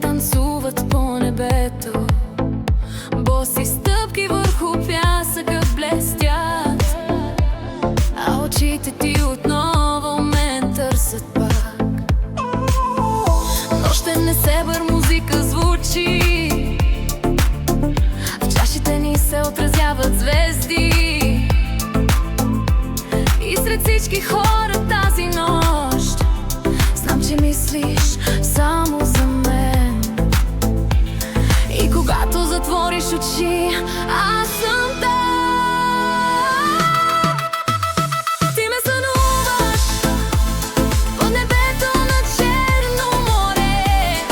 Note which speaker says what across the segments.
Speaker 1: танцуват по небето, боси стъпки върху пясъка блестят, а очите ти отново ме търсят пак. Нощен несебър музика звучи, в чашите ни се отразяват звезди, и сред всички хора тази нощ знам, че мислиш само за мен. И когато затвориш очи, аз съм там. Ти ме сънуваш под небето на Черно море.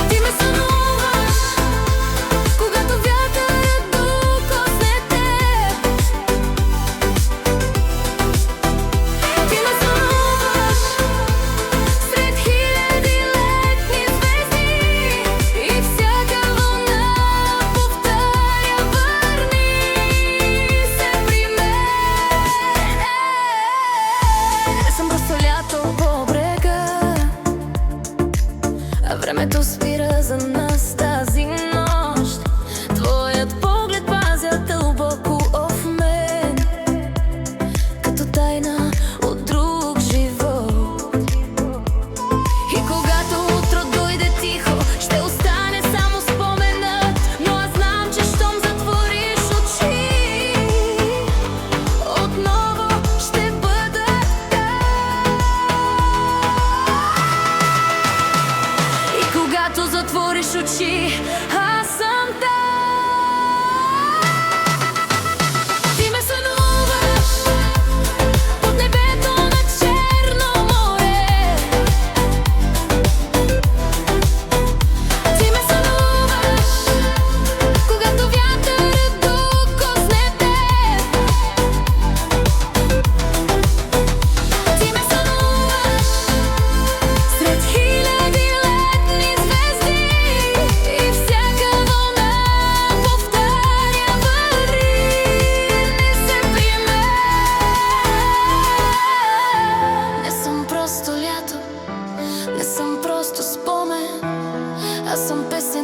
Speaker 1: Ти ме сънуваш, когато вятърът докосне теб. Ти ме сънуваш сред хиляди летни звезди, и всяка вълна повтаря: върни се при мен. Не съм просто лято по брега, а времето спира за нас тази нощ. Твоят поглед пазя дълбоко в мен, като тайна от друг живот. И когато утро дойде тихо, ще остане само споменът, но аз знам, че щом затвориш очи, отново ще бъда там. И когато затвориш очи, аз съм там. Ти ме сънуваш под небето на Черно море. Ти ме сънуваш, когато вятърът докосне теб. Ти ме сънуваш сред хиляди летни звезди, и всяка вълна повтаря: върни се при мен. Не съм просто лято, не съм просто спомен, аз съм песен